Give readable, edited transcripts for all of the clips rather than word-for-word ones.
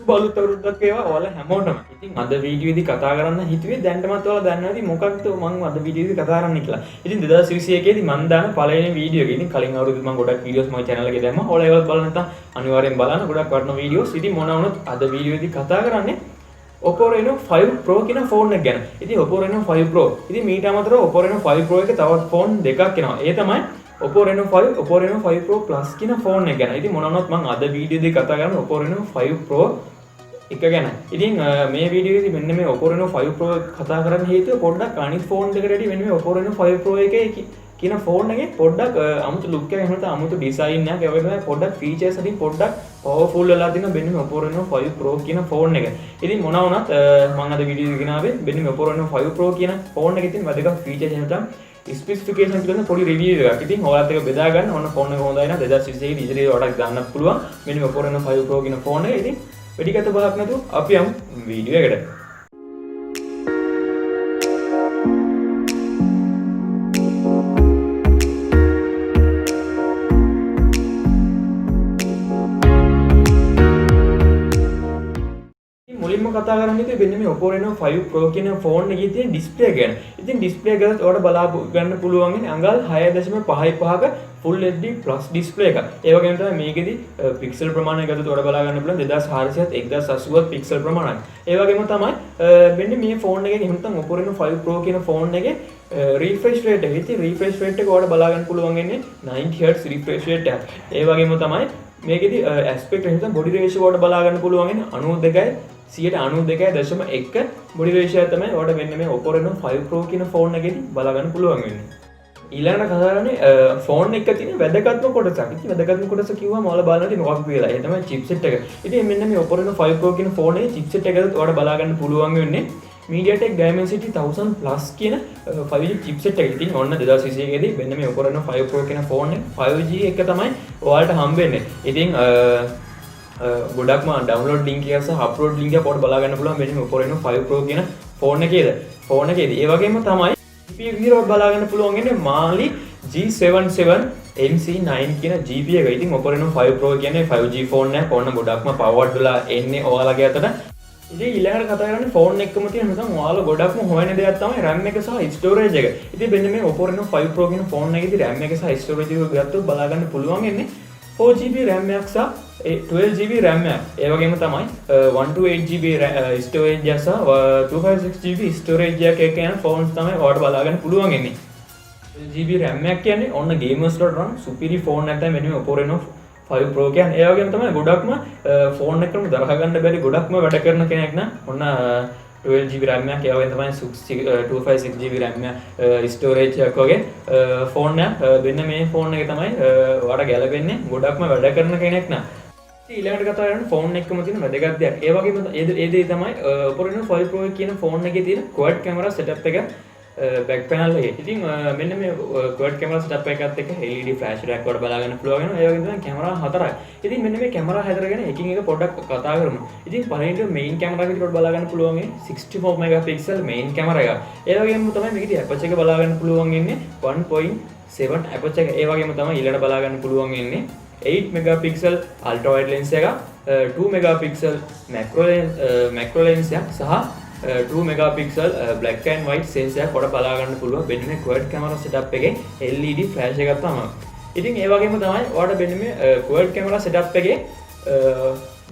බලුත් අවුරුද්දක් වේවා ඔයාලා හැමෝටම. ඉතින් අද වීඩියෝ එකේදී කතා කරන්න හිතුවේ දැන්ටමත් ඔයාලා දන්නවා ඉතින් මොකක්ද මම අද වීඩියෝ එකේදී කතා කරන්න කියලා. ඉතින් 2021 දී මම දාන පළවෙනි වීඩියෝ එක. ඉතින් කලින් අවුරුද්දේ මම ගොඩක් වීඩියෝස් මගේ channel එකේ දැම්මා. ඔයාලා ඒවත් බලන්න නැත්නම් අනිවාර්යෙන් බලන්න. ගොඩක් වටිනා වීඩියෝස්. ඉතින් මොනවා වුණත් අද වීඩියෝ එකේදී කතා කරන්නේ Oppo Reno 5 Pro කියන ෆෝන් එක ගැන. ඉතින් Oppo Reno 5 Pro. ඉතින් මීට අමතරව Oppo Reno 5 Pro එකේ තවත් ෆෝන් දෙකක් එනවා. ඒ තමයි Oppo Reno 5, Oppo Reno 5 Pro Plus කියන ෆෝන් එක ගැන. ඉතින් මොනවා වුණත් මම අද වීඩියෝ එකේදී කතා කරන්නේ Oppo Reno 5 Pro එක ගැන. ඉතින් මේ වීඩියෝ එකේදී මෙන්න මේ Oppo Reno 5 Pro කතා කරන්න හේතුව පොඩ්ඩක් අනිත් ෆෝන් දෙකට වඩා මෙන්න මේ Oppo Reno 5 Pro එකේ කියන ෆෝන් එකේ පොඩ්ඩක් අමුතු ලුක් එකක් එහෙම නැත්නම් අමුතු ඩිසයින් එකක් ඒ වගේම පොඩ්ඩක් ෆීචර්ස් වලින් පොඩ්ඩක් පවර්ෆුල් වෙලා තියෙනවා මෙන්න මේ Oppo Reno 5 Pro කියන ෆෝන් එක. ඉතින් මොනවා වුණත් මම අද වීඩියෝ එක ගෙනාවේ මෙන්න මේ Oppo Reno 5 Pro කියන ෆෝන් එකේ තියෙන වැදගත් ෆීචර්ස් එහෙම නැත්නම් ස්පෙસિෆිකේෂන් පිළිබඳ පොඩි රිවිව් එකක්. ඉතින් ඔයාලත් එක බෙදා ගන්න ඕන ෆෝන් එක හොඳයි නම් 2021 දී ඉදිරියට වඩා ගන්නත් පුළුවන්. මෙන්න මේ Oppo Reno 5 Pro කියන ෆෝන් එක. ඉතින් වැඩිගත බලක් නැතුව අපි යමු වීඩියෝ එකට. මුලින්ම කතා කරන්නේ මෙන්න මේ Oppo Reno 5 Pro කියන ෆෝන් එකේ තියෙන ඩිස්ප්ලේ ගැන. ඉතින් ඩිස්ප්ලේ ගැන ඔයාලට බලා ගන්න පුළුවන් ඉන්නේ අඟල් 6.55ක Full HD Plus ඩිස්ප්ලේ එකක්. ඒ වගේම තමයි මේකෙදි පික්සල් ප්‍රමාණය ගත්තොත් ඔයාලට බලා ගන්න පුළුවන් 2400ත් 1080ත් පික්සල් ප්‍රමාණයක්. ඒ වගේම තමයි මෙන්න මේ ෆෝන් එකේ එහෙම නැත්නම් Oppo Reno 5 Pro කියන ෆෝන් එකේ refresh rate එක. ඉතින් refresh rate එක ඔයාලට බලා ගන්න පුළුවන් ඉන්නේ 90 Hz refresh rate එකක්. ඒ වගේම තමයි මේකෙදි aspect ratio නැත්නම් body ratio වලට බලා ගන්න පුළුවන් ඉන්නේ 92.1 body ratio එක තමයි ඔයාලට මෙන්න මේ Oppo Reno 5 Pro කියන ෆෝන් එකේදී බලා ගන්න පුළුවන් වෙන්නේ. ඊළඟට කතා කරන්නේ ෆෝන් එක තියෙන වැදගත්ම කොටසක්. ඉතින් වැදගත්ම කොටස කිව්වම ඔයාලා බලන්න තියෙන මොකක්ද කියලා. ඒ තමයි chipset එක. ඉතින් මෙන්න මේ Oppo Reno 5 Pro කියන ෆෝන් එකේ chipset එකද ඔයාලට බලා ගන්න පුළුවන් වෙන්නේ MediaTek Dimensity 1000 Plus කියන 5G chipset එක. ඉතින් ඔන්න 2021 දී මෙන්න මේ Oppo Reno 5 Pro කියන ෆෝන් එක 5G එක තමයි ඔයාලට හම්බෙන්නේ. ඉතින් ගොඩක්ම ඩවුන්ලෝඩ් ලින්ක් එක සහ අප්ලෝඩ් ලින්ක් එක පොඩ්ඩක් බලා ගන්න පුළුවන් මෙන්න මේ Oppo Reno 5 Pro කියන ෆෝන් එකේදී. ඒ වගේම තමයි GPU විදිහට බලා ගන්න පුළුවන් ඉන්නේ Mali G77 MC9 කියන GPU එක. ඉතින් Oppo Reno 5 Pro කියන්නේ 5G ෆෝන් එකක්. ඕන ගොඩක්ම පවර්ඩ් වෙලා එන්නේ ඔයාලගේ අතට. ඉතින් ඊළඟට කතා කරන්නේ ෆෝන් එකකම තියෙන නැත්නම් ඔයාලා ගොඩක්ම හොයන දෙයක් තමයි RAM එක සහ storage එක. ඉතින් මෙන්න මේ Oppo Reno 5 Pro කියන ෆෝන් එකේදී RAM එක සහ storage එක ගත්තොත් බලා ගන්න පුළුවන් ඉන්නේ 4GB RAM එකක් සහ 12GB RAM එකක්. ඒ වගේම තමයි 128GB storage එක සහ 256GB storage එකක් කියන ෆෝන්ස් තමයි ඔයාලට බලා ගන්න පුළුවන් ඉන්නේ. 12GB RAM එකක් කියන්නේ ඔන්න gamers වලට run superior phone එකක් තමයි මෙන්න මේ Oppo Reno 5 Pro කියන්නේ. ඒ වගේම තමයි ගොඩක්ම ෆෝන් එකකම දරා ගන්න බැරි ගොඩක්ම වැඩ කරන කෙනෙක් නම් ඔන්න 12GB RAM එකක් ඒ වගේම තමයි 256GB RAM එක storage එකක් වගේ ෆෝන් එක වෙන මේ ෆෝන් එක තමයි ඔයාලට ගැලපෙන්නේ ගොඩක්ම වැඩ කරන කෙනෙක් නම්. ඉතින් ඊළඟට කතා කරන්නේ ෆෝන් එකකම තියෙන වැදගත් දෙයක්. ඒ වගේම ඒ දේ තමයි Oppo Reno 5 Pro කියන ෆෝන් එකේ තියෙන quad camera setup එක back panel එකේ. ඉතින් මෙන්න මේ quad camera setup එකත් එක්ක LED flash එකක් වඩ බලා ගන්න පුළුවන් වෙනවා. ඒ වගේම තමයි කැමරා හතරයි. ඉතින් මෙන්න මේ කැමරා හතර ගැන එකින් එක පොඩ්ඩක් කතා කරමු. ඉතින් පළවෙනිට main camera එකට බලා ගන්න පුළුවන් ඉන්නේ 64 megapixel main camera එක. ඒ වගේම තමයි මේකේ aperture එක බලා ගන්න පුළුවන් ඉන්නේ 1.7 aperture එක. ඒ වගේම තමයි ඊළඟට බලා ගන්න පුළුවන් ඉන්නේ 8 megapixel ultra wide lens එක, 2 megapixel macro lens එක සහ 2 megapixel black and white sensor එකක් වඩ බලා ගන්න පුළුවන් මෙන්න මේ quad camera setup එකේ LED flash එකක් තමයි. ඉතින් ඒ වගේම තමයි ඔයාලට මෙන්න මේ quad camera setup එකේ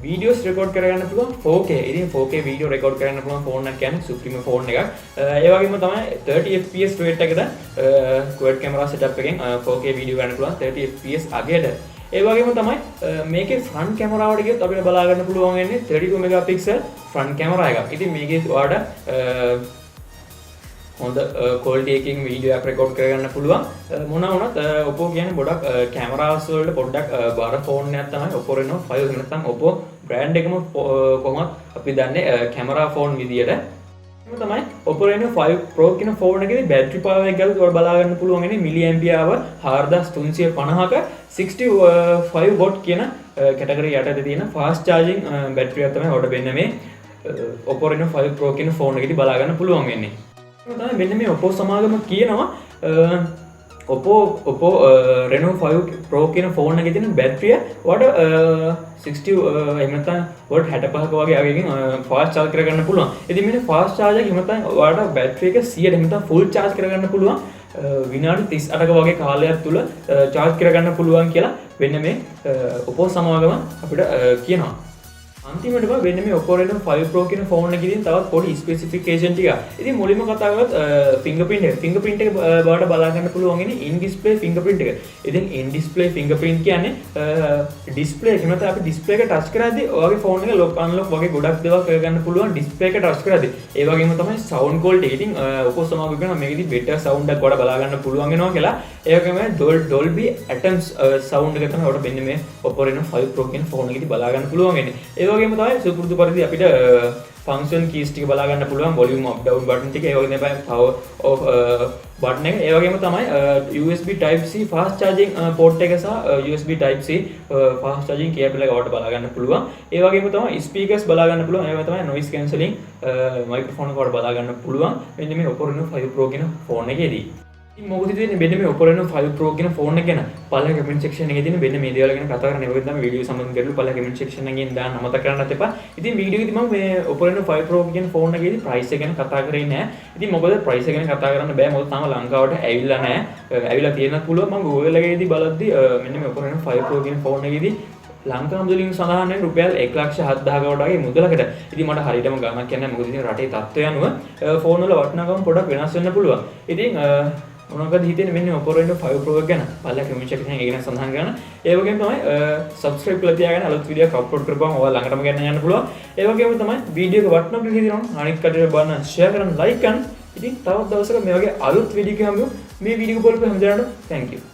videos record කරගන්න පුළුවන් 4K. ඉතින් 4K video record කරන්න පුළුවන් ෆෝන් එකක් කියන්නේ supreme ෆෝන් එකක්. ඒ වගේම තමයි 30 fps rate එකද quad camera setup එකෙන් 4K video ගන්න පුළුවන් 30 fps අගයට. ඒ වගේම තමයි මේකේ ෆ්‍රන්ට් කැමරාවට ගියොත් අපිට බලා ගන්න පුළුවන් වෙන්නේ 32 megapixel ෆ්‍රන්ට් කැමරා එකක්. ඉතින් මේකේ ඔයාලට හොඳ quality එකකින් වීඩියෝ එකක් රෙකෝඩ් කරගන්න පුළුවන්. මොනවා වුණත් Oppo කියන්නේ ගොඩක් කැමරාස් වලට පොඩ්ඩක් බාර ෆෝන් එකක් තමයි Oppo Reno 5 නැත්නම් Oppo brand එකම කොහොමද අපි දන්නේ කැමරා ෆෝන් විදියට. තමයි Oppo Reno 5 Pro කියන ෆෝන් එකේදී බැටරි පවර් එක ගත්තොත් ඔයාලට බලා ගන්න පුළුවන් ඉන්නේ මිලි ඇම්පියර් 4350ක 65 watt කියන කැටගරි යටතේ තියෙන fast charging බැටරියක් තමයි ඔයාලට වෙන්නේ මේ Oppo Reno 5 Pro කියන ෆෝන් එකේදී බලා ගන්න පුළුවන් වෙන්නේ. තමයි මෙන්න මේ Oppo සමාගම කියනවා Oppo Reno 5 Pro කියන ෆෝන් එකේ තියෙන බැටරිය වට 60 එහෙම නැත්නම් වොට් 65ක වගේ අගකින් ෆාස්ට් චාර්ජ් කරගන්න පුළුවන්. ඉතින් මෙන්න ෆාස්ට් චාර්ජර් එක එහෙම නැත්නම් ඔයාලට බැටරි එක 100ට එහෙම නැත්නම් ෆුල් චාර්ජ් කරගන්න පුළුවන්. විනාඩි 38ක වගේ කාලයක් තුල චාර්ජ් කරගන්න පුළුවන් කියලා වෙන්න මේ Oppo සමාගම අපිට කියනවා. අන්තිමටම වෙන්න මේ Oppo Reno 5 Pro කියන ෆෝන් එකකින් තවත් පොඩි ස්පෙસિෆිකේෂන් ටික. ඉතින් මුලින්ම කතා කරලා ෆින්ගර්ප්‍රින්ට් එක බාට බලා ගන්න පුළුවන් ඉන්නේ ඉන් ඩිස්ප්ලේ ෆින්ගර්ප්‍රින්ට් එක. ඉතින් ඉන් ඩිස්ප්ලේ ෆින්ගර්ප්‍රින්ට් කියන්නේ ඩිස්ප්ලේ එක නැත්නම් අපි ඩිස්ප්ලේ එක ටච් කරද්දී ඔයගේ ෆෝන් එක ලොක් අන්ලොක් වගේ ගොඩක් දේවල් කරගන්න පුළුවන් ඩිස්ප්ලේ එක ටච් කරද්දී. ඒ වගේම තමයි සවුන්ඩ් ක්වොලිටි. ඉතින් Oppo සමාගම කියනවා මේකෙදි බෙටර් සවුන්ඩ් එකක් වඩා බලා ගන්න පුළුවන් වෙනවා කියලා. ඒ වගේම Dolby Atmos සවුන්ඩ් එක තමයි ඔයාලට මෙන්න මේ Oppo Reno 5 Pro කියන ෆෝන් එකේදී බලා ගන්න පුළුවන් වෙන්නේ. ඒ වගේම තමයි සුපුරුදු පරිදි අපිට ෆන්ක්ෂන් කීස් ටික බලා ගන්න පුළුවන් වොලියුම් අප් ඩවුන් බටන් ටික ඒ වගේම තමයි පවර් ඔෆ් බටන් එක ඒ වගේම තමයි USB type C fast charging port එක සහ USB type C fast charging cable එක ඔයාලට බලා ගන්න පුළුවන් ඒ වගේම තමයි speakers බලා ගන්න පුළුවන් ඒ වගේම තමයි noise cancelling microphone එක ඔයාලට බලා ගන්න පුළුවන් මෙන්න මේ Oppo Reno 5 Pro කියන ෆෝන් එකේදී මොකද තියෙන්නේ මෙන්න මේ Oppo Reno 5 Pro කියන ෆෝන් එක ගැන පළවෙනි කමෙන්ට් සෙක්ෂන් එකේ තියෙන මෙන්න මේ දේවල් ගැන කතා කරන්න ඒකෙන් තමයි වීඩියෝ සම්බන්ධ කරලා පළවෙනි කමෙන්ට් සෙක්ෂන් එකෙන් දාන්න අමතක කරන්නත් එපා. ඉතින් වීඩියෝ එකේදී මම මේ Oppo Reno 5 Pro කියන ෆෝන් එකේදී ප්‍රයිස් එක ගැන කතා කරේ නැහැ. ඉතින් මොකද ප්‍රයිස් එක ගැන කතා කරන්න බෑ මොකද තාම ලංකාවට ඇවිල්ලා නැහැ. ඇවිල්ලා තියෙනත් පුළුවන් මම Google එකේදී බලද්දී මෙන්න මේ Oppo Reno 5 Pro කියන ෆෝන් එකේදී ලංකා මුදලින් සඳහන් වෙන රුපියල් 1,70,000කට වගේ මුදලකට. ඉතින් මට හරියටම ගණනක් කියන්නේ නැහැ මොකද ඉතින් රටේ තත්ත්වය අනුව ෆෝන් වල වටිනාකම පොඩක් වෙනස් වෙන්න පුළුවන්. ඉතින් මොනවද හිතෙන්නේ මෙන්න Oppo Reno 5 Pro එක ගැන බලලා කමෙන්ට් එකකින් ඒක ගැන සඳහන් කරන්න. ඒ වගේම තමයි subscribe කරලා තියාගන්න අලුත් වීඩියෝ එකක් අප්ලෝඩ් කරපුවම ඔයාලා ළඟටම ගන්න යන්න පුළුවන්. ඒ වගේම තමයි වීඩියෝ එක වටිනා කියලා හිතනවා අනිත් කටට බලන්න share කරන්න like කරන්න. ඉතින් තවත් දවසක මේ වගේ අලුත් වීඩියෝ එකක් හම්බෙමු. මේ වීඩියෝ එක බලපුවම හැමදාම thank you.